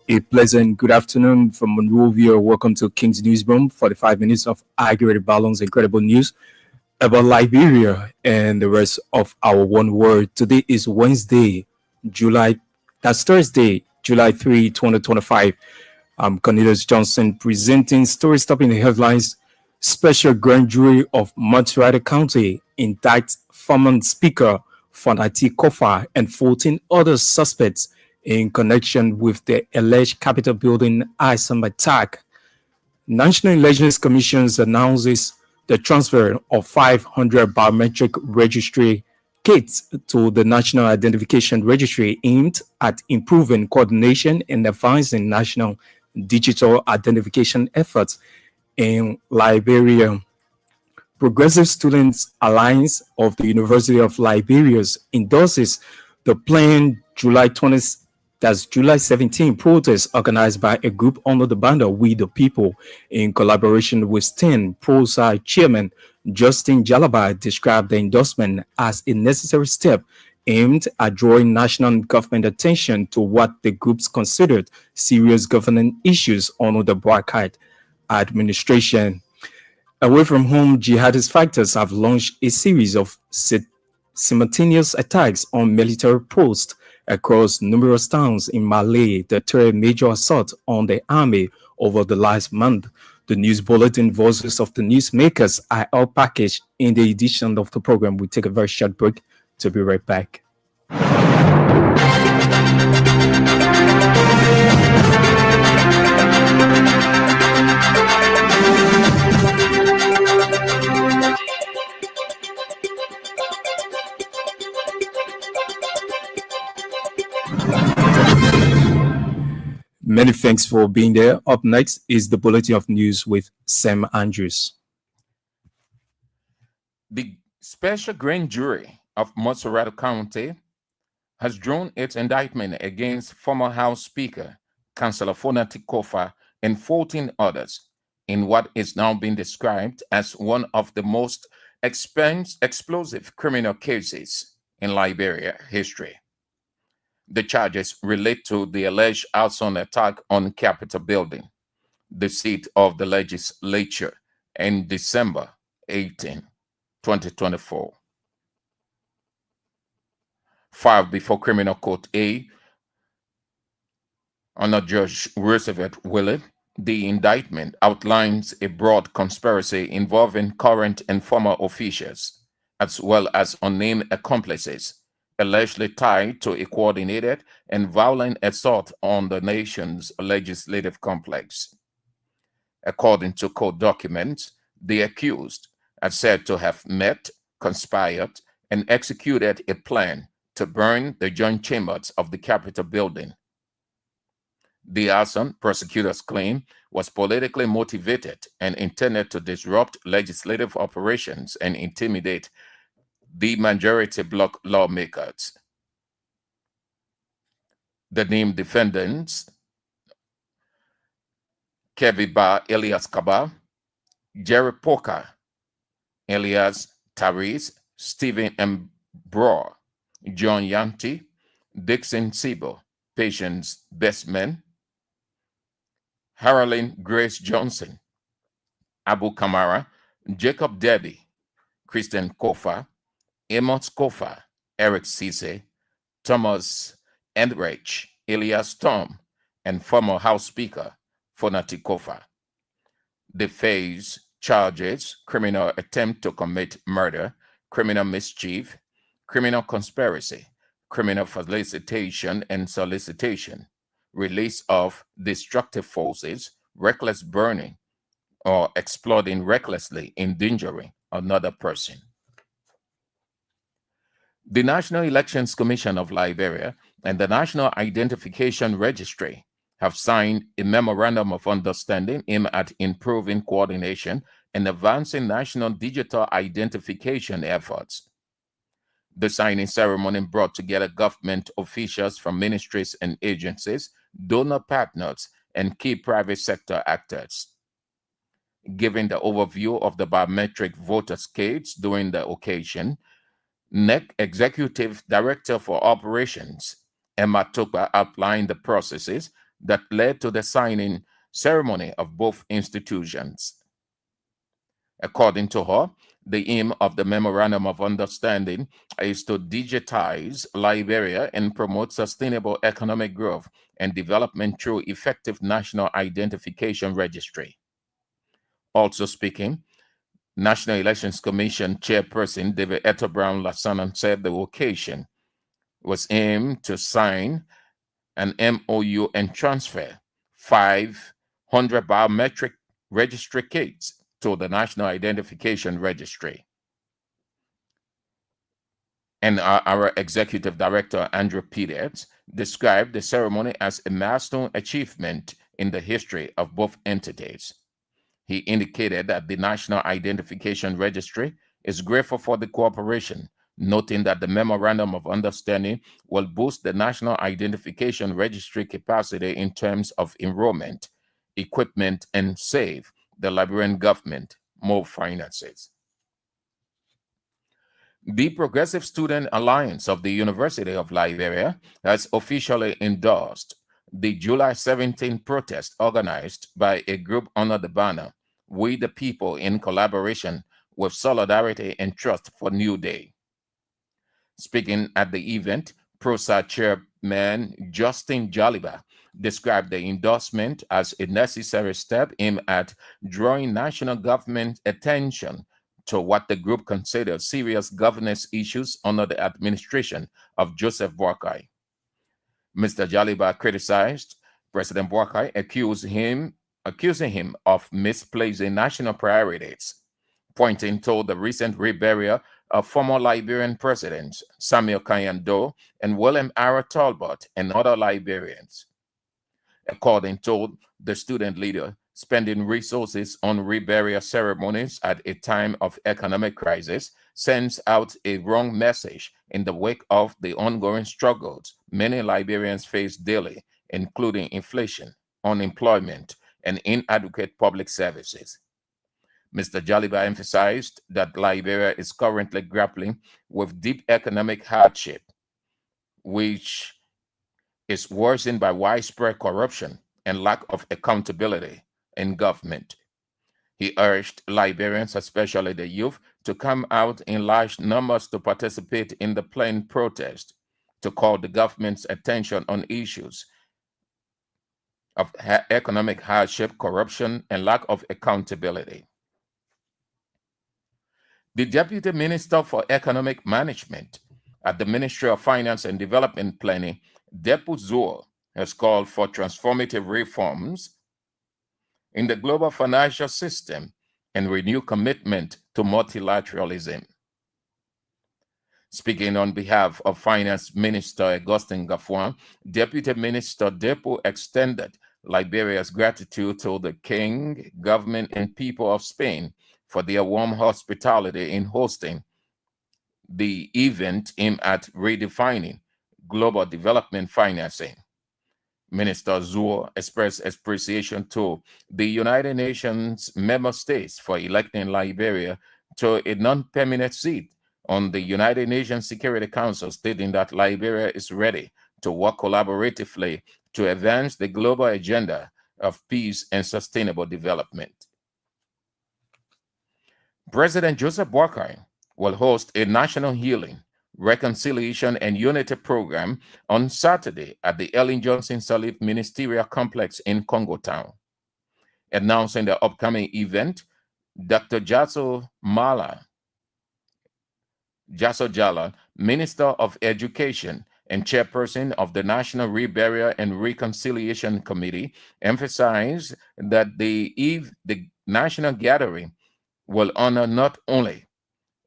A pleasant good afternoon from Monrovia. Welcome to King's Newsroom, 45 minutes of accurate balance, incredible news about Liberia and the rest of our one world. Today is Wednesday, July, that's Thursday, July 3, 2025. I'm Cornelius Johnson presenting story stopping the headlines. Special grand jury of Montserrat County indicts former Speaker Fonati Kofa and 14 other suspects in connection with the alleged Capitol building arson attack. National Elections Commission announces the transfer of 500 biometric registry kits to the National Identification Registry aimed at improving coordination and advancing national digital identification efforts in Liberia. Progressive Students Alliance of the University of Liberia endorses the planned July 17 protest organized by a group under the banner We the People in collaboration with STEM Pro-Sci Chairman Justin Jalaba described the endorsement as a necessary step aimed at drawing national government attention to what the groups considered serious governance issues under the Barcade administration. Away from home, jihadist fighters have launched a series of simultaneous attacks on military posts across numerous towns in Mali, the third major assault on the army over the last month. The news bulletin Voices of the Newsmakers are all packaged in the edition of the program. We take a very short break to be right back. Many thanks for being there. Up next is the Bulletin of News with Sam Andrews. The special grand jury of Montserrat County has drawn its indictment against former House Speaker, Councillor Fonati Kofa, and 14 others in what is now being described as one of the most explosive criminal cases in Liberia history. The charges relate to the alleged arson attack on Capitol Building, the seat of the legislature, in December 18, 2024. Filed before Criminal Court A under Judge Roosevelt Willett, the indictment outlines a broad conspiracy involving current and former officials, as well as unnamed accomplices, allegedly tied to a coordinated and violent assault on the nation's legislative complex. According to court documents, the accused are said to have met, conspired, and executed a plan to burn the joint chambers of the Capitol building. The arson, prosecutors claim, was politically motivated and intended to disrupt legislative operations and intimidate the majority bloc lawmakers. The named defendants, Keviba Elias Kaba, Jerry Poker, Elias Tariz, Stephen M. Broer, John Yanti, Dixon Sibo, Patience Bestman, Haralyn Grace Johnson, Abu Kamara, Jacob Debbie, Christian Kofa, Amos Kofa, Eric Cisse, Thomas Enrich, Elias Tom, and former House Speaker Fonati Kofa. They face charges: criminal attempt to commit murder, criminal mischief, criminal conspiracy, criminal felicitation and solicitation, release of destructive forces, reckless burning, or exploding recklessly, endangering another person. The National Elections Commission of Liberia and the National Identification Registry have signed a memorandum of understanding aimed at improving coordination and advancing national digital identification efforts. The signing ceremony brought together government officials from ministries and agencies, donor partners, and key private sector actors. Giving the overview of the biometric voter skates during the occasion, NEC Executive Director for Operations, Emma Tukba, outlined the processes that led to the signing ceremony of both institutions. According to her, the aim of the Memorandum of Understanding is to digitize Liberia and promote sustainable economic growth and development through effective national identification registry. Also speaking, National Elections Commission Chairperson David Eto Brown Lassanon said the occasion was aimed to sign an MOU and transfer 500 biometric registry kits to the National Identification Registry. And our executive director, Andrew Peters, described the ceremony as a milestone achievement in the history of both entities. He indicated that the National Identification Registry is grateful for the cooperation, noting that the Memorandum of Understanding will boost the National Identification Registry capacity in terms of enrollment, equipment, and save the Liberian government more finances. The Progressive Student Alliance of the University of Liberia has officially endorsed the July 17 protest organized by a group under the banner We the People in collaboration with Solidarity and Trust for New Day. Speaking at the event, PROSA chairman Justin Jaliba described the endorsement as a necessary step aimed at drawing national government attention to what the group considers serious governance issues under the administration of Joseph Boakai. Mr. Jaliba criticized President Boakai, accusing him of misplacing national priorities, pointing to the recent reburial of former Liberian presidents Samuel Kanyando and William R. Talbot and other Liberians. According to the student leader, spending resources on reburial ceremonies at a time of economic crisis sends out a wrong message in the wake of the ongoing struggles many Liberians face daily, including inflation, unemployment, and inadequate public services. Mr. Jaliba emphasized that Liberia is currently grappling with deep economic hardship, which is worsened by widespread corruption and lack of accountability in government. He urged Liberians, especially the youth, to come out in large numbers to participate in the planned protest, to call the government's attention on issues of economic hardship, corruption, and lack of accountability. The Deputy Minister for Economic Management at the Ministry of Finance and Development Planning, Depu Zuo, has called for transformative reforms in the global financial system and renewed commitment to multilateralism. Speaking on behalf of Finance Minister Augustin Gafuan, Deputy Minister Depu extended Liberia's gratitude to the King, government, and people of Spain for their warm hospitality in hosting the event aimed at redefining global development financing. Minister Zuo expressed appreciation to the United Nations member states for electing Liberia to a non-permanent seat on the United Nations Security Council, stating that Liberia is ready to work collaboratively to advance the global agenda of peace and sustainable development. President Joseph Boakai will host a national healing, reconciliation, and unity program on Saturday at the Ellen Johnson Sirleaf Ministerial Complex in Congo Town. Announcing the upcoming event, Dr. Jaso Jala, Minister of Education and Chairperson of the National Reburial and Reconciliation Committee, emphasized that the national gathering will honor not only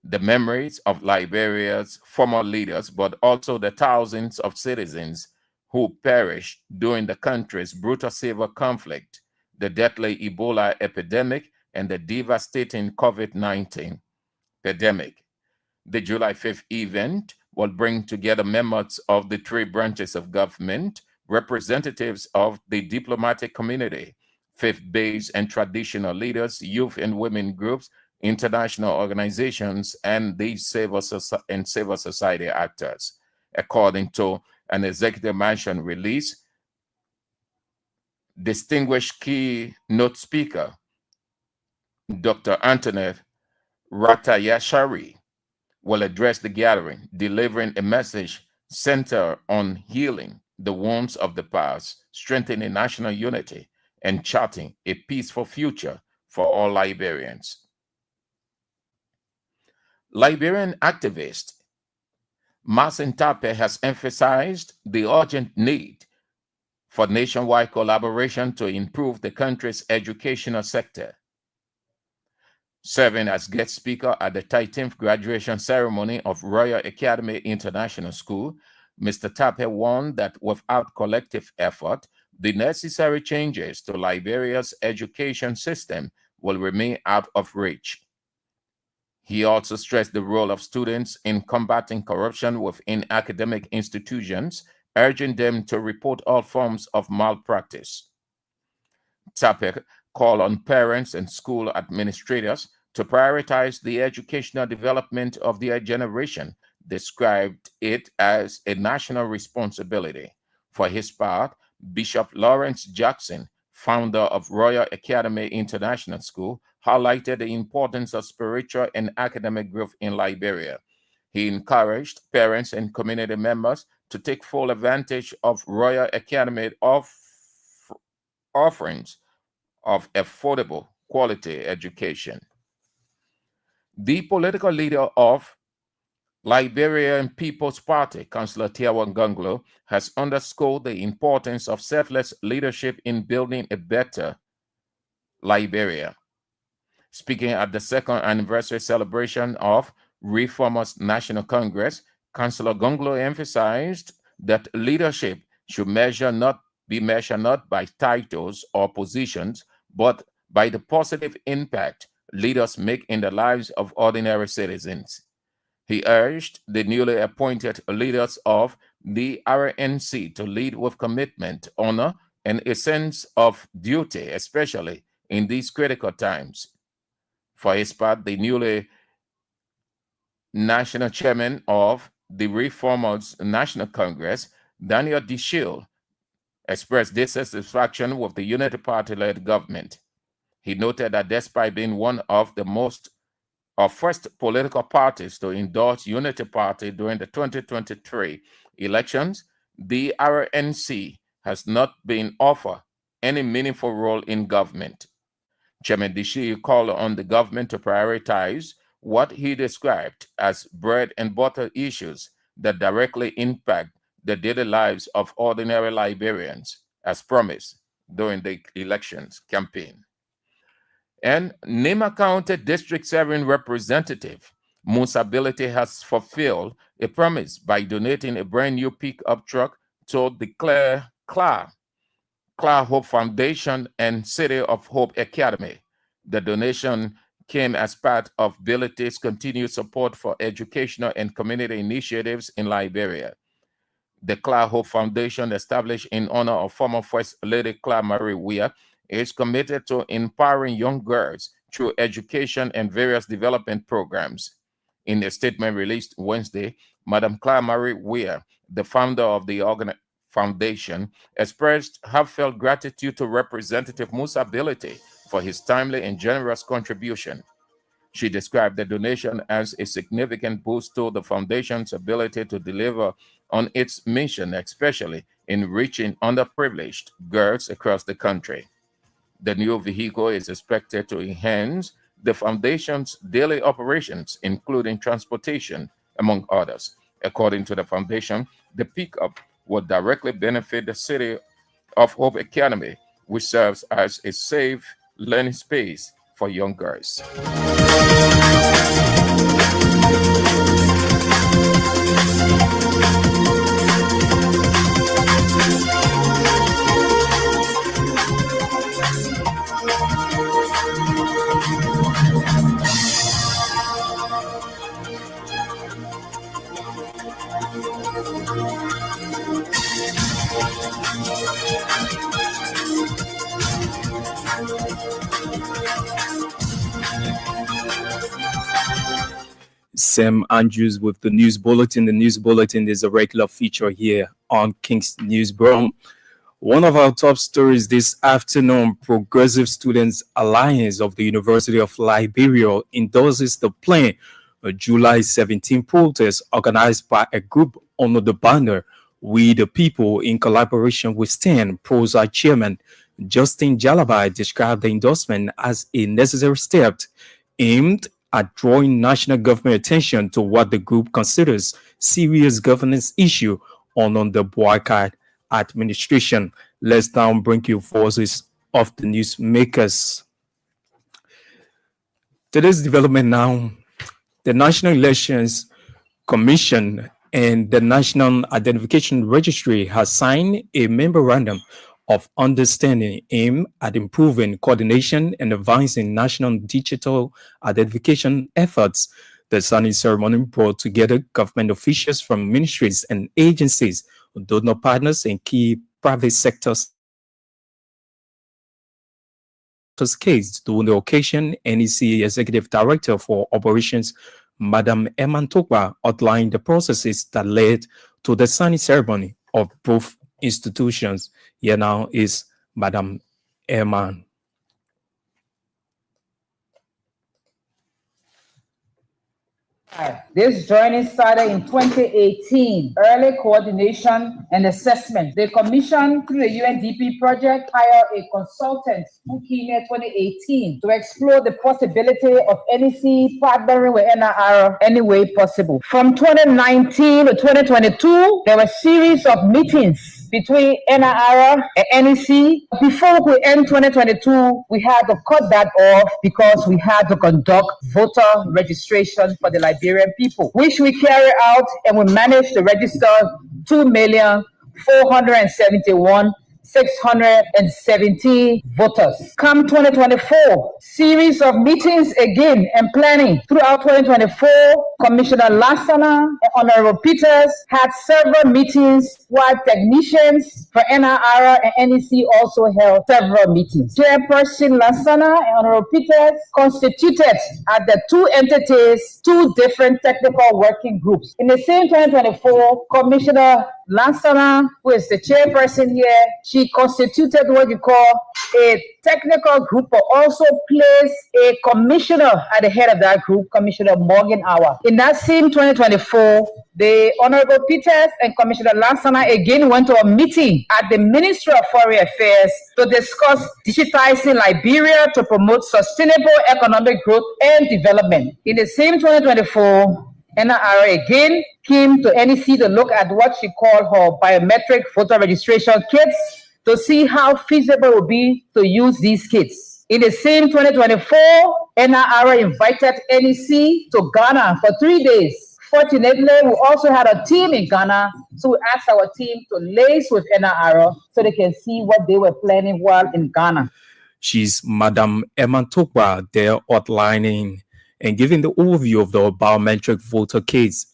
the memories of Liberia's former leaders, but also the thousands of citizens who perished during the country's brutal civil conflict, the deadly Ebola epidemic, and the devastating COVID-19 pandemic. The July 5th event will bring together members of the three branches of government, representatives of the diplomatic community, faith-based and traditional leaders, youth and women groups, international organizations, and the civil society actors. According to an executive mansion release, distinguished keynote speaker Dr. Antoinette Ratayashari will address the gathering, delivering a message centered on healing the wounds of the past, strengthening national unity, and charting a peaceful future for all Liberians. Liberian activist Marcin Tape has emphasized the urgent need for nationwide collaboration to improve the country's educational sector. Serving as guest speaker at the 13th graduation ceremony of Royal Academy International School, Mr. Tape warned that without collective effort, the necessary changes to Liberia's education system will remain out of reach. He also stressed the role of students in combating corruption within academic institutions, urging them to report all forms of malpractice. Tape called on parents and school administrators to prioritize the educational development of their generation, described it as a national responsibility. For his part, Bishop Lawrence Jackson, founder of Royal Academy International School, highlighted the importance of spiritual and academic growth in Liberia. He encouraged parents and community members to take full advantage of Royal Academy offerings of affordable quality education. The political leader of Liberian People's Party, Councillor Tiawan Gunglo, has underscored the importance of selfless leadership in building a better Liberia. Speaking at the second anniversary celebration of Reformers National Congress, Councillor Gunglo emphasized that leadership should be measured not by titles or positions, but by the positive impact leaders make in the lives of ordinary citizens. He urged the newly appointed leaders of the RNC to lead with commitment, honor, and a sense of duty, especially in these critical times. For his part, the newly national chairman of the Reformers National Congress, Daniel Dishil, expressed dissatisfaction with the Unity Party-led government. He noted that despite being one of the first political parties to endorse Unity Party during the 2023 elections, the RNC has not been offered any meaningful role in government. Chairman Dishi called on the government to prioritize what he described as bread and butter issues that directly impact the daily lives of ordinary Liberians, as promised during the elections campaign. And Nema County District 7 Representative Musability has fulfilled a promise by donating a brand new pickup truck to the Clare Hope Foundation and City of Hope Academy. The donation came as part of Ability's continued support for educational and community initiatives in Liberia. The Clare Hope Foundation, established in honor of former First Lady Clare Marie Weir, is committed to empowering young girls through education and various development programs. In a statement released Wednesday, Madam Clare Marie Weir, the founder of the foundation, expressed heartfelt gratitude to Representative Musability for his timely and generous contribution. She described the donation as a significant boost to the foundation's ability to deliver on its mission, especially in reaching underprivileged girls across the country. The new vehicle is expected to enhance the foundation's daily operations, including transportation, among others. According to the foundation, the pickup will directly benefit the City of Hope Academy, which serves as a safe learning space for young girls. Sam Andrews with the news bulletin. The news bulletin is a regular feature here on King's Newsroom. One of our top stories this afternoon: Progressive Students Alliance of the University of Liberia endorses the plan. A July 17 protest organized by a group under the banner We the People in collaboration with STAN Prosa chairman Justin Jalabai described the endorsement as a necessary step aimed at drawing national government attention to what the group considers serious governance issue on the boycott administration. Let's now bring you voices of the newsmakers. Today's development now: the National Elections Commission and the National Identification Registry has signed a memorandum of understanding aimed at improving coordination and advancing national digital identification efforts. The signing ceremony brought together government officials from ministries and agencies, donor partners, and key private sectors case. During the occasion, NEC Executive Director for Operations, Madam Eman Tokwa, outlined the processes that led to the signing ceremony of both institutions. Here now is Madam Eman. This journey started in 2018. Early coordination and assessment. The Commission, through the UNDP project, hired a consultant who came in 2018 to explore the possibility of NEC partnering with NIR any way possible. From 2019 to 2022, there were a series of meetings between NIR and NEC. Before we end 2022, we had to cut that off because we had to conduct voter registration for the Liberian people, which we carry out, and we managed to register 2,471,670 voters. Come 2024, series of meetings again and planning. Throughout 2024, Commissioner Lassana and Honorable Peters had several meetings, while technicians for NIR and NEC also held several meetings. Chairperson Lassana and Honorable Peters constituted at the two entities two different technical working groups. In the same 2024, Commissioner Lansana, who is the chairperson here, she constituted what you call a technical group, but also placed a commissioner at the head of that group, Commissioner Morgan Hour. In that same 2024, the Honorable Peters and Commissioner Lansana again went to a meeting at the Ministry of Foreign Affairs to discuss digitizing Liberia to promote sustainable economic growth and development. In the same 2024, NIR again came to NEC to look at what she called her biometric voter registration kits to see how feasible it would be to use these kits. In the same 2024, NIR invited NEC to Ghana for 3 days. Fortunately, we also had a team in Ghana, so we asked our team to liaise with NIR so they can see what they were planning while in Ghana. She's Madam Eman Tokwa there outlining and giving the overview of the biometric voter kits.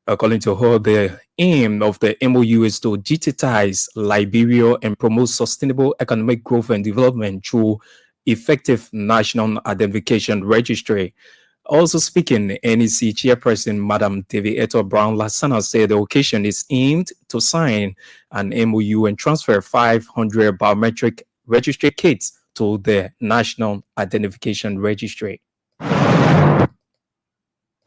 According to her, the aim of the MOU is to digitize Liberia and promote sustainable economic growth and development through effective national identification registry. Also speaking, NEC chairperson Madam David Eto Brown Lassana said the occasion is aimed to sign an MOU and transfer 500 biometric registry kits to the National Identification Registry.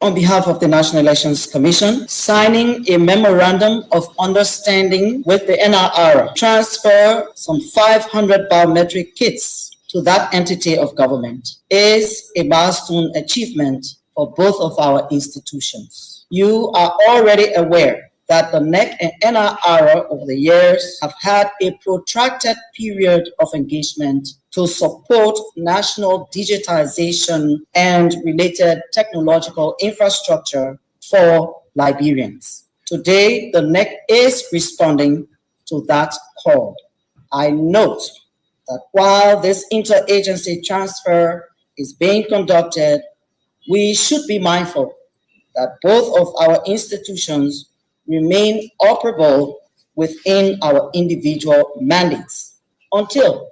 On behalf of the National Elections Commission, signing a memorandum of understanding with the NIR, transfer some 500 biometric kits to that entity of government is a milestone achievement for both of our institutions. You are already aware that the NEC and NIR over the years have had a protracted period of engagement to support national digitization and related technological infrastructure for Liberians. Today, the NEC is responding to that call. I note that while this interagency transfer is being conducted, we should be mindful that both of our institutions remain operable within our individual mandates until,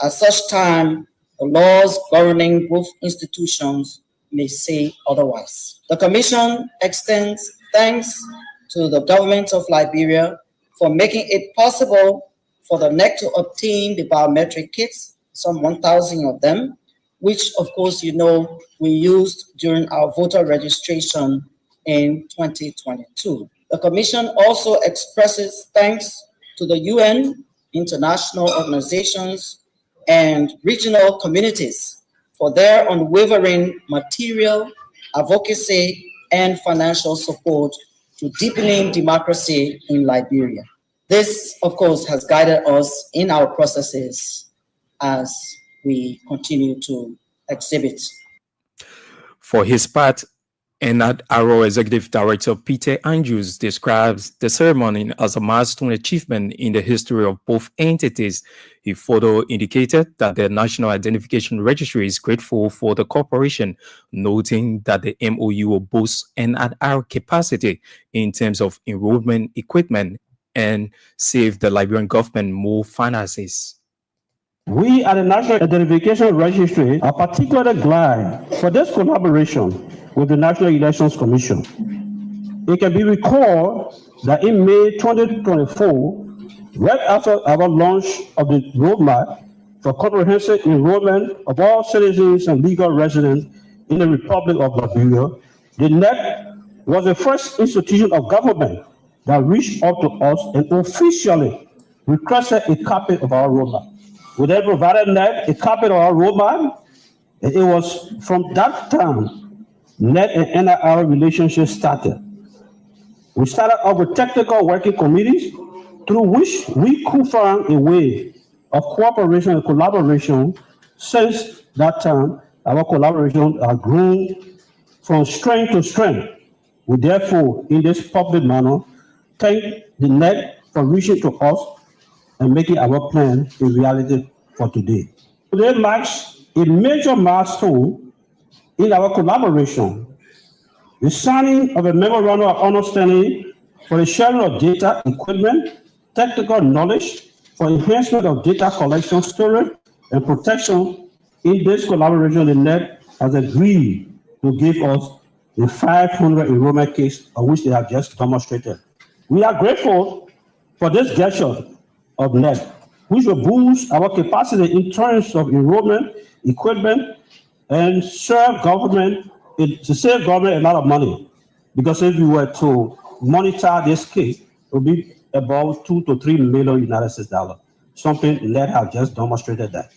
at such time, the laws governing both institutions may say otherwise. The Commission extends thanks to the government of Liberia for making it possible for the NEC to obtain the biometric kits, some 1,000 of them, which of course you know we used during our voter registration in 2022. The Commission also expresses thanks to the UN, international organizations, and regional communities for their unwavering material, advocacy, and financial support to deepening democracy in Liberia. This, of course, has guided us in our processes as we continue to exhibit. For his part, Enad Arrow Executive Director Peter Andrews describes the ceremony as a milestone achievement in the history of both entities. He further indicated that the National Identification Registry is grateful for the cooperation, noting that the MOU will boost Enad Arrow capacity in terms of enrollment equipment and save the Liberian government more finances. We at the National Identification Registry are particularly glad for this collaboration with the National Elections Commission. It can be recalled that in May 2024, right after our launch of the roadmap for comprehensive enrollment of all citizens and legal residents in the Republic of Liberia, the NEC was the first institution of government that reached out to us and officially requested a copy of our roadmap. We then provided NEC a copy of our roadmap, and it was from that time NEC and NIR relationship started. We started off with technical working committees through which we could find a way of cooperation and collaboration. Since that time, our collaboration has grown from strength to strength. We therefore, in this public manner, thank the NEC for reaching to us and making our plan a reality for today. Today marks a major milestone in our collaboration, the signing of a memorandum of understanding for the sharing of data, equipment, technical knowledge for enhancement of data collection, storage, and protection. In this collaboration, the NEC has agreed to give us the 500 enrollment kits of which they have just demonstrated. We are grateful for this gesture of NEC, which will boost our capacity in terms of enrollment, equipment, and serve government, to save government a lot of money. Because if we were to monitor this kit, it would be about 2 to 3 million United States dollars. Something NEC has just demonstrated that.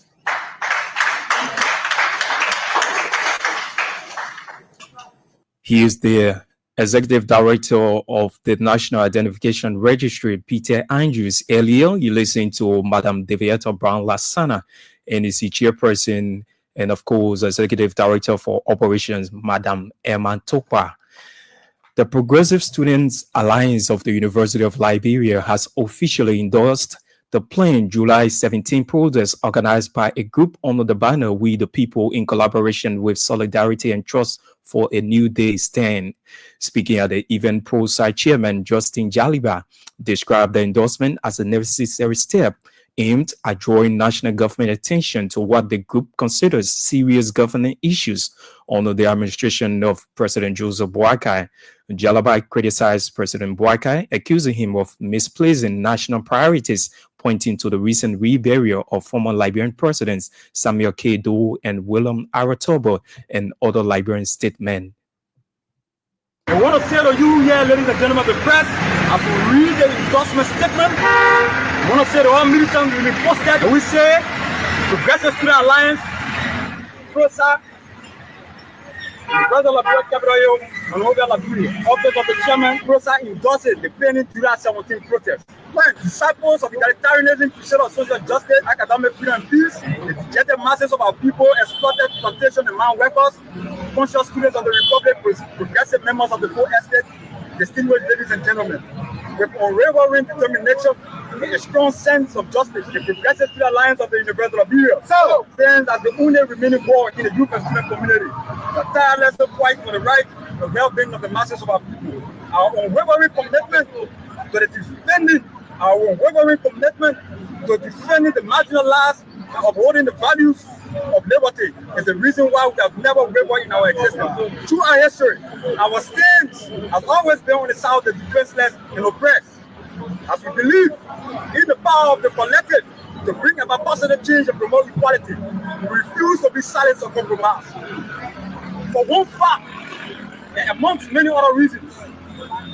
He is the Executive Director of the National Identification Registry, Peter Andrews. Earlier, you listened to Madam Deviata Brown Lassana, NEC Chairperson, and of course, Executive Director for Operations, Madam Emma Tokwa. The Progressive Students Alliance of the University of Liberia has officially endorsed the planned July 17 protest organized by a group under the banner We the People in collaboration with Solidarity and Trust for a New Day stand. Speaking at the event, Pro-Side Chairman Justin Jaliba described the endorsement as a necessary step aimed at drawing national government attention to what the group considers serious governance issues under the administration of President Joseph Boakai. Jaliba criticized President Boakai, accusing him of misplacing national priorities, pointing to the recent reburial of former Liberian presidents Samuel K. Doe and William Aratobo and other Liberian statesmen. I want to say to you here, ladies and gentlemen of the press, as we read the endorsement statement, I want to say to all militants we posted, and we say, Progressive Student Alliance, Pro-Side, Brother Liberia Capital, and over Liberia, office of the chairman, Pro-Side endorses the planning July 17 protest. When disciples of egalitarianism, crusade of social justice, academic freedom and peace, the dejected masses of our people, exploited plantation and mine workers, conscious students of the Republic, progressive members of the full estate, distinguished ladies and gentlemen, with unwavering determination, a strong sense of justice, the Progressive Student Alliance of the University of Liberia stands as the only remaining voice in the youth and student community, a tireless fight for the right and well-being of the masses of our people. Our unwavering commitment to the defending, our unwavering commitment to defending the marginalized and upholding the values of liberty is the reason why we have never wavered in our existence. Through our history, our stance has always been on the side of the defenseless and oppressed. As we believe in the power of the collective to bring about positive change and promote equality, we refuse to be silenced or compromised. For one fact, and amongst many other reasons,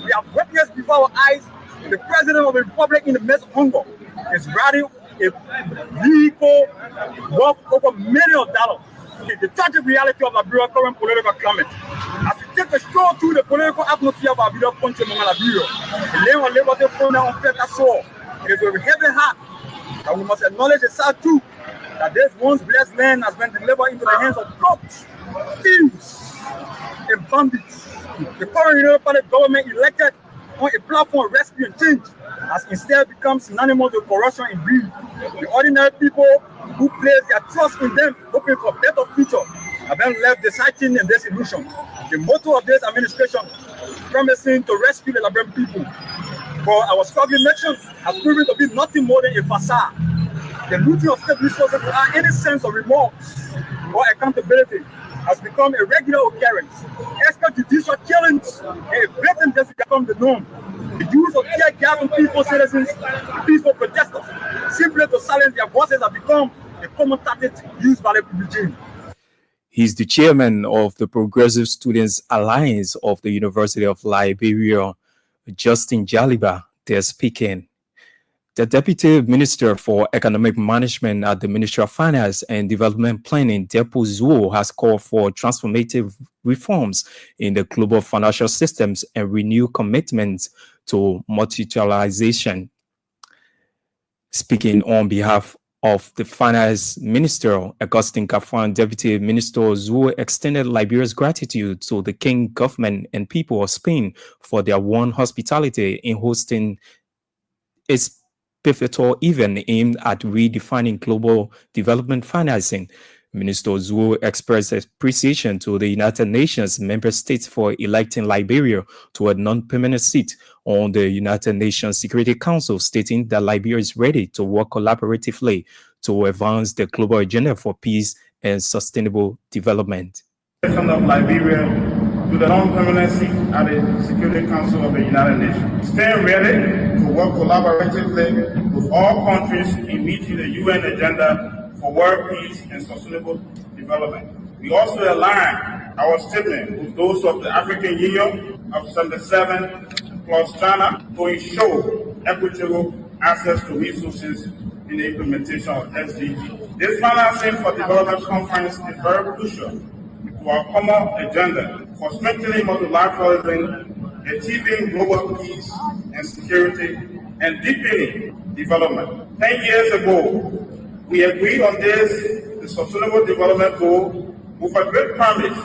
we have witnessed before our eyes the president of the republic in the midst of hunger is riding a vehicle worth over millions of dollars. The tragic reality of Liberia's current political climate. As we take a stroll through the political atmosphere of Liberia's country among Liberia, the land of liberty found on fertile soil, it is with a heavy heart that we must acknowledge the sad truth that this once blessed land has been delivered into the hands of crooks, thieves, and bandits. The current United Party government elected on a platform of rescue and change has instead become synonymous with corruption and greed. The ordinary people who place their trust in them, hoping for a better future, have been left deciding in disillusion. The motto of this administration, promising to rescue the Liberian people, for our struggling nation, has proven to be nothing more than a facade. The looting of state resources without any sense of remorse or accountability has become a regular occurrence. Extrajudicial killings and a blatant just become the norm. The use of tear gas on peaceful citizens, peaceful protesters, simply to silence their voices has become a common tactic used by the regime. He's the chairman of the Progressive Students Alliance of the University of Liberia, Justin Jaliba. They're speaking. The Deputy Minister for Economic Management at the Ministry of Finance and Development Planning, Depo Zuo, has called for transformative reforms in the global financial systems and renewed commitments to multilateralization. Speaking on behalf of the Finance Minister, Augustine Kafwan, Deputy Minister Zuo extended Liberia's gratitude to the King government and people of Spain for their warm hospitality in hosting its pivotal event aimed at redefining global development financing. Minister Zuo expressed appreciation to the United Nations member states for electing Liberia to a non-permanent seat on the United Nations Security Council, stating that Liberia is ready to work collaboratively to advance the global agenda for peace and sustainable development. Of Liberia to the non-permanent seat at the Security Council of the United Nations. Staying ready to work collaboratively with all countries in meeting the UN agenda for world peace and sustainable development. We also align our statement with those of the African Union of 77 plus China to ensure equitable access to resources in the implementation of SDG. This financing for development conference is very crucial to our common agenda for strengthening multilateralism, achieving global peace and security, and deepening development. 10 years ago, we agreed on the Sustainable Development Goal with a great promise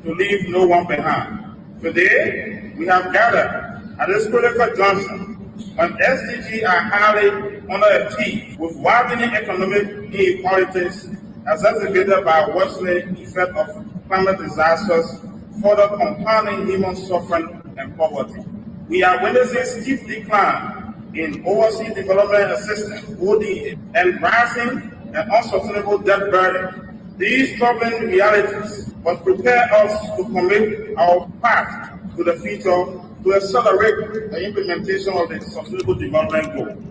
to leave no one behind. Today, we have gathered at this critical junction when SDGs are highly underachieved with widening economic inequalities exacerbated by a worsening effect of climate disasters, further compounding human suffering and poverty. We are witnessing steep decline in overseas development assistance, ODA, and rising and unsustainable debt burden. These troubling realities must prepare us to commit our path to the future to accelerate the implementation of the Sustainable Development Goal.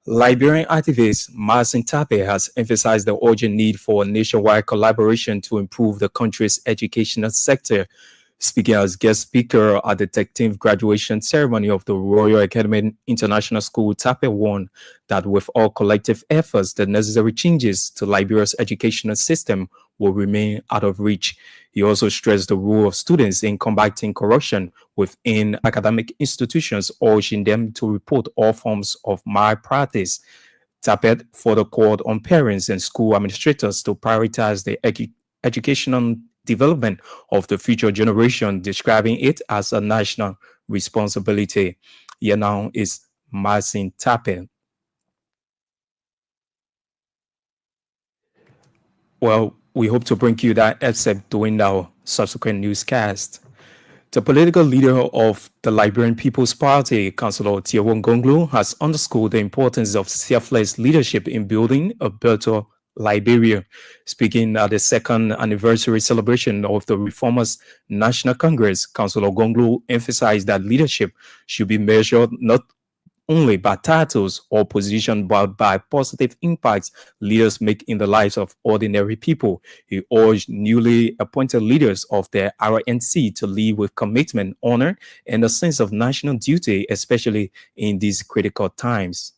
Liberian activist Marcin Tape has emphasized the urgent need for nationwide collaboration to improve the country's educational sector. Speaking as guest speaker at the 13th graduation ceremony of the Royal Academy International School, Tape warned that with all collective efforts, the necessary changes to Liberia's educational system will remain out of reach. He also stressed the role of students in combating corruption within academic institutions, urging them to report all forms of malpractice. Tape further called on parents and school administrators to prioritize the educational development of the future generation, describing it as a national responsibility. Here now is Marcin Tape. Well, we hope to bring you that except during our subsequent newscast. The political leader of the Liberian People's Party, Councillor Tiewon Gonglu, has underscored the importance of selfless leadership in building a better Liberia. Speaking at the second anniversary celebration of the Reformers National Congress, Councillor Gonglu emphasized that leadership should be measured not only by titles or position, but by positive impacts leaders make in the lives of ordinary people. He urged newly appointed leaders of the RNC to lead with commitment, honor, and a sense of national duty, especially in these critical times.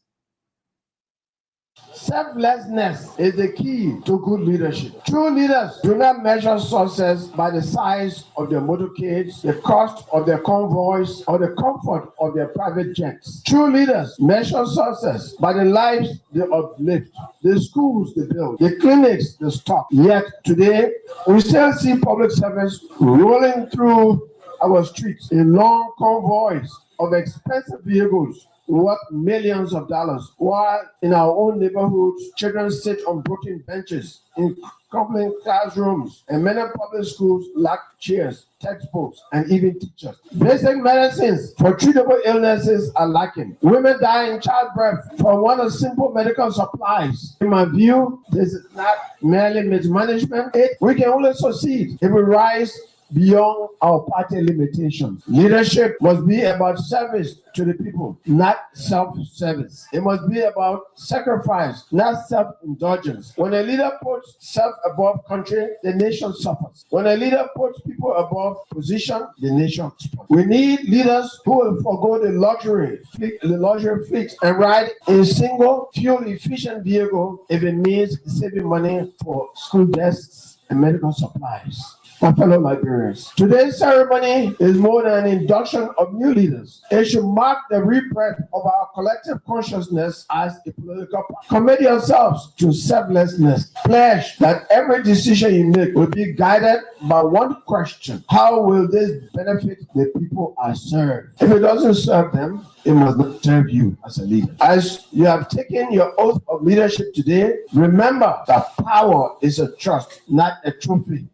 Selflessness is the key to good leadership. True leaders do not measure success by the size of their motorcades, the cost of their convoys, or the comfort of their private jets. True leaders measure success by the lives they uplift, the schools they build, the clinics they stock. Yet today, we still see public servants rolling through our streets in long convoys of expensive vehicles worth millions of dollars, while in our own neighborhoods, children sit on broken benches in crumbling classrooms, and many public schools lack chairs, textbooks, and even teachers. Basic medicines for treatable illnesses are lacking. Women die in childbirth for want of simple medical supplies. In my view, this is not merely mismanagement. We can only succeed if we rise beyond our party limitations. Leadership must be about service to the people, not self-service. It must be about sacrifice, not self-indulgence. When a leader puts self above country, the nation suffers. When a leader puts people above position, the nation suffers. We need leaders who will forego the luxury fleet and ride in single fuel-efficient vehicle if it means saving money for school desks and medical supplies. My fellow Liberians, today's ceremony is more than an induction of new leaders. It should mark the rebirth of our collective consciousness as a political party. Commit yourselves to selflessness. Pledge that every decision you make will be guided by one question: how will this benefit the people I serve? If it doesn't serve them, it must not serve you as a leader. As you have taken your oath of leadership today, remember that power is a trust, not a trophy.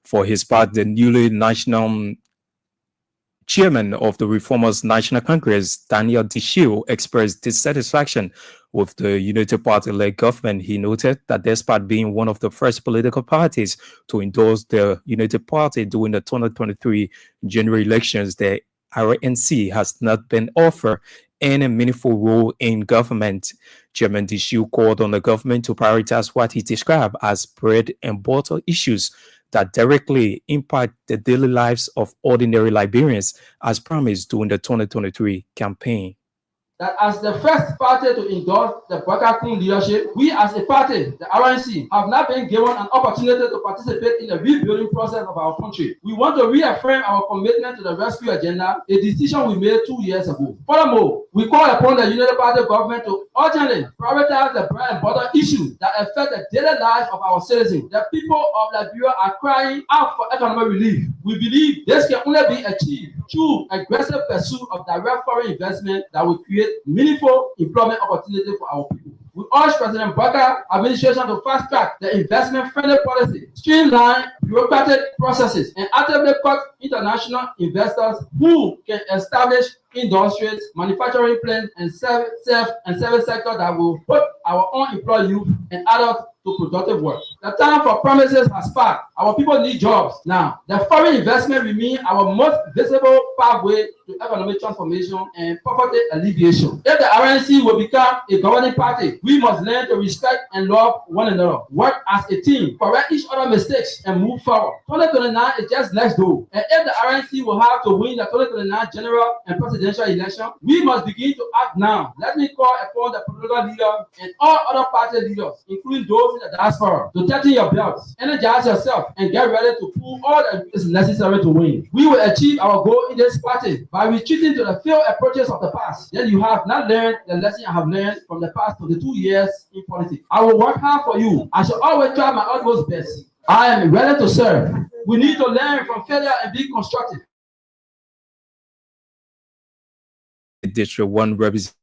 For his part, the newly national chairman of the Reformers National Congress, Daniel Dishiu, expressed dissatisfaction with the United Party-led government. He noted that despite being one of the first political parties to endorse the United Party during the 2023 general elections, the RNC has not been offered any meaningful role in government. Chairman Dishiu called on the government to prioritize what he described as bread and butter issues that directly impact the daily lives of ordinary Liberians, as promised during the 2023 campaign. That as the first party to endorse the Baka-Kun leadership, we as a party, the RNC, have not been given an opportunity to participate in the rebuilding process of our country. We want to reaffirm our commitment to the rescue agenda, a decision we made 2 years ago. Furthermore, we call upon the United Party government to urgently prioritize the bread and butter issues that affect the daily lives of our citizens. The people of Liberia are crying out for economic relief. We believe this can only be achieved through aggressive pursuit of direct foreign investment that will create meaningful employment opportunity for our people. We urge President Baka administration to fast-track the investment-friendly policy, streamline bureaucratic processes, and actively cut international investors who can establish industries, manufacturing plants, and service sector that will put our unemployed youth and adults to productive work. The time for promises has passed. Our people need jobs now. The foreign investment remains our most visible pathway to economic transformation and poverty alleviation. If the RNC will become a governing party, we must learn to respect and love one another, work as a team, correct each other's mistakes, and move forward. 2029 is just next door. And if the RNC will have to win the 2029 general and presidential election, we must begin to act now. Let me call upon the political leader and all other party leaders, including those in the diaspora, to tighten your belts, energize yourself, and get ready to pull all that is necessary to win. We will achieve our goal in this party by retreating to the failed approaches of the past. Then you have not learned the lesson I have learned from the past 22 years in politics. I will work hard for you. I shall always try my utmost best. I am ready to serve. We need to learn from failure and be constructive. District 1 representative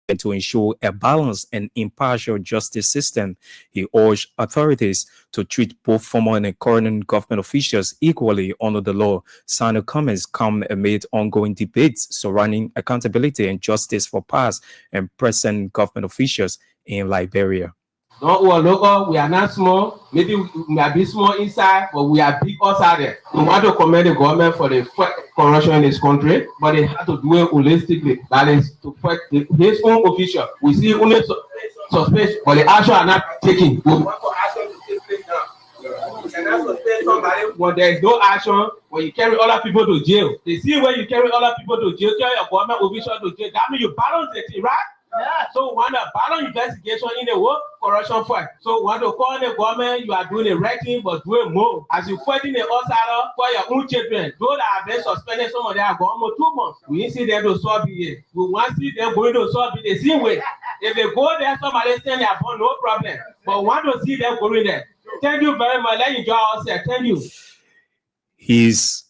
and to ensure a balanced and impartial justice system. He urged authorities to treat both former and current government officials equally under the law. Sano comments come amid ongoing debates surrounding accountability and justice for past and present government officials in Liberia. Don't local, we are not small. Maybe we might be small inside, but we are big outside there. We want to commend the government for the fight corruption in this country, but they have to do it holistically. That is to fight his own official. We see only suspect, but the action are not taken. We want for action to take place now. You cannot suspect somebody when there is no action. When you carry other people to jail, they see when you carry other people to jail, carry your government official to jail. That means you balance the thing, right? Yeah. So we want a balance investigation in the work corruption fight. So we want to call the government, you are doing the right thing, but doing more. As you fighting the outsider for your own children, those that have been suspended, some of them are gone for 2 months. We see them to solve it. We want to see them going to solve it the same way. If they go there, somebody stand there for no problem. But we want to see them going there. Thank you very much. Let me enjoy ourselves. Thank you. He's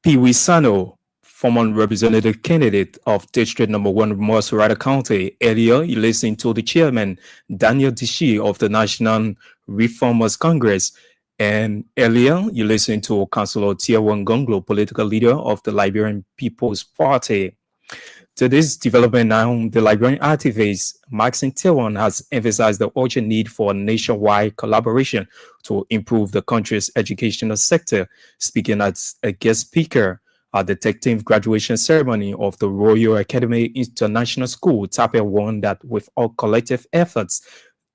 Pee Sano, former representative candidate of District Number 1 Masurata County. Earlier, he listened to the chairman, Daniel Dishi of the National Reformers Congress. And earlier, you listened to Councillor Tiawan Gonglo, political leader of the Liberian People's Party. To this development now, the Liberian activist Maxine Tiawan has emphasized the urgent need for nationwide collaboration to improve the country's educational sector, speaking as a guest speaker at the 13th graduation ceremony of the Royal Academy International School. Tapia warned that with all collective efforts,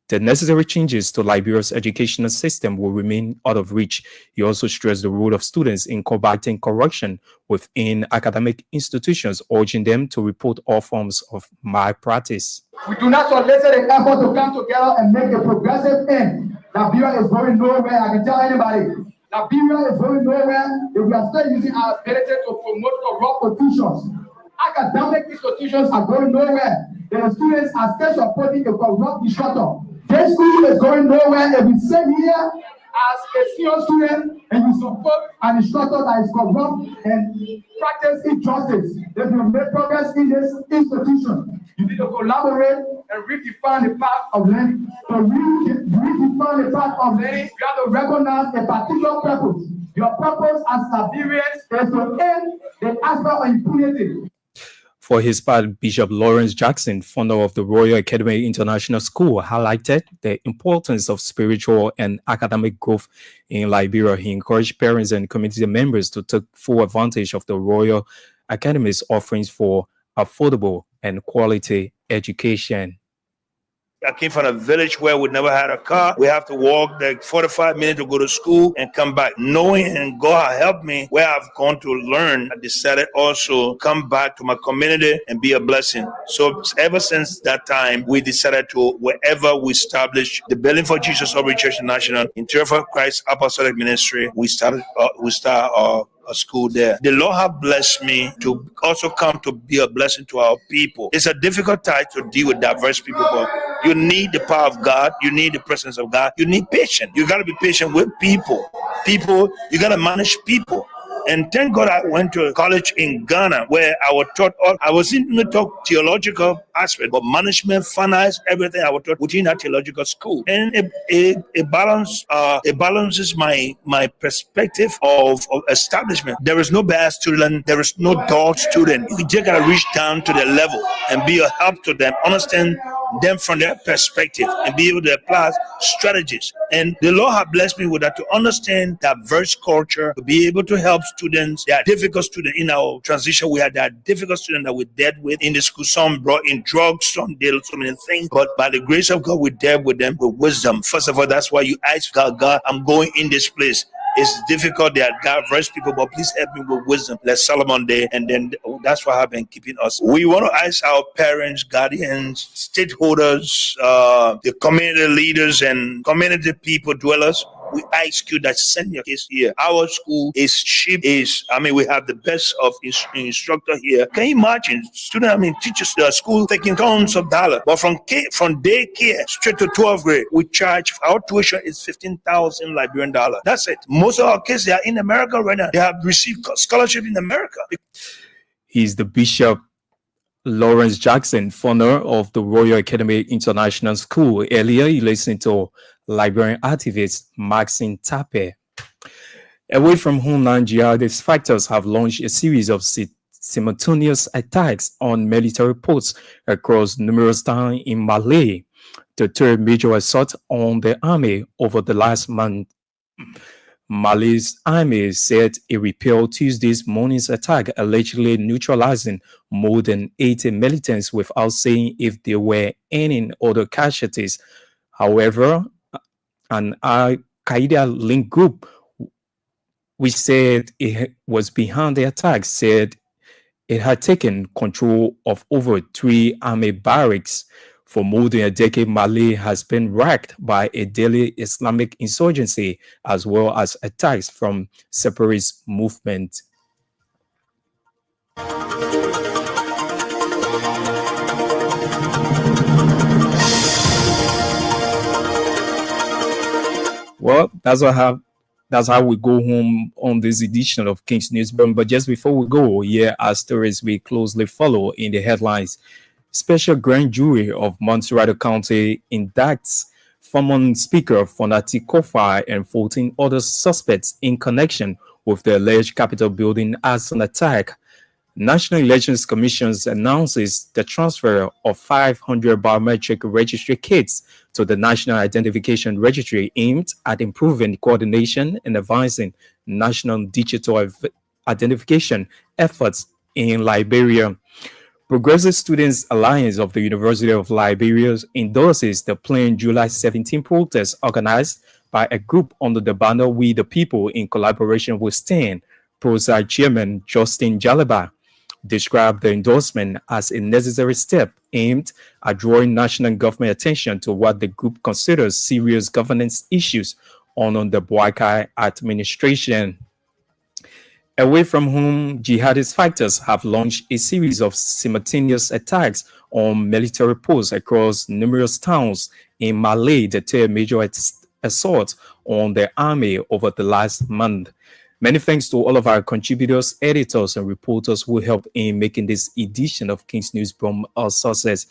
the necessary changes to Liberia's educational system will remain out of reach. He also stressed the role of students in combating corruption within academic institutions, urging them to report all forms of malpractice. We do not solicit an effort to come together and make a progressive end. Liberia is going nowhere. I can tell anybody. Liberia is going nowhere if we are still using our ability to promote corrupt officials. Academic institutions are going nowhere. The students are still supporting a corrupt instructor. This school is going nowhere if we sit here as a senior student and you support an instructor that is corrupt and practice injustice. If you make progress in this institution, you need to collaborate and redefine the path of learning. To redefine the path of learning, you have to recognize a particular purpose. Your purpose as Liberians is to end the aspect of impunity. For his part, Bishop Lawrence Jackson, founder of the Royal Academy International School, highlighted the importance of spiritual and academic growth in Liberia. He encouraged parents and community members to take full advantage of the Royal Academy's offerings for affordable and quality education. I came from a village where we never had a car. We have to walk like 45 minutes to go to school and come back. Knowing and God helped me where I've gone to learn, I decided also come back to my community and be a blessing. So ever since that time, we decided to, wherever we established the Building for Jesus Outreach Church International, Interior for Christ Apostolic Ministry, we start a school there. The Lord have blessed me to also come to be a blessing to our people. It's a difficult time to deal with diverse people, but you need the power of God. You need the presence of God. You need patience. You got to be patient with people. You got to manage people. And thank God I went to college in Ghana where I was taught I wasn't even taught theological aspect, but management, finance, everything I was taught within that theological school. And it balances my perspective of establishment. There is no bad student, there is no dull student. You just gotta reach down to their level and be a help to them, understand them from their perspective and be able to apply strategies. And the Lord has blessed me with that, to understand diverse culture, to be able to help students. There are difficult students in our transition. We had that difficult students that we dealt with in the school. Some brought in drugs, some did so many things. But by the grace of God, we dealt with them with wisdom. First of all, that's why you ask God, I'm going in this place. It's difficult. They are diverse people, but please help me with wisdom. Let Solomon Day, and then that's what have been keeping us. We want to ask our parents, guardians, stakeholders, the community leaders, and community people, dwellers. We ask you that send your kids here. Our school is cheap. We have the best of instructor here. Can you imagine teachers, the school taking tons of dollars, but from daycare straight to 12th grade, we charge, our tuition is 15,000 Liberian dollars. That's it. Most of our kids, they are in America right now. They have received scholarship in America. He's the Bishop Lawrence Jackson, founder of the Royal Academy International School. Earlier, you listened to Liberian activist Maxine Tape. Away from homeland, jihadist fighters have launched a series of simultaneous attacks on military posts across numerous towns in Mali. The third major assault on the army over the last month. Mali's army said it repelled Tuesday's morning's attack, allegedly neutralizing more than 80 militants without saying if there were any other casualties. However, an Al-Qaeda-linked group, which said it was behind the attack, said it had taken control of over 3 army barracks. For more than a decade, Mali has been racked by a daily Islamic insurgency as well as attacks from separatist movements. Well, that's how we go home on this edition of King's Newsroom. But just before we go, here are stories we closely follow in the headlines. Special grand jury of Montserrat County indicts former Speaker Fonati Kofa and 14 other suspects in connection with the alleged Capitol building arson attack. National Elections Commission announces the transfer of 500 biometric registry kits to the National Identification Registry aimed at improving coordination and advancing national digital identification efforts in Liberia. Progressive Students Alliance of the University of Liberia endorses the planned July 17 protest organized by a group under the banner We the People in collaboration with STAN. PROSI Chairman Justin Jaliba described the endorsement as a necessary step aimed at drawing national government attention to what the group considers serious governance issues on the Boakai administration. Away from home, jihadist fighters have launched a series of simultaneous attacks on military posts across numerous towns in Mali, the third major assault on the army over the last month. Many thanks to all of our contributors, editors, and reporters who helped in making this edition of King's Newsroom a success.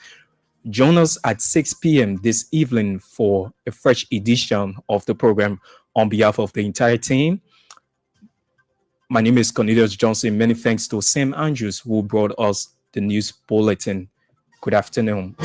Join us at 6 p.m. this evening for a fresh edition of the program. On behalf of the entire team, my name is Cornelius Johnson. Many thanks to Sam Andrews who brought us the news bulletin. Good afternoon.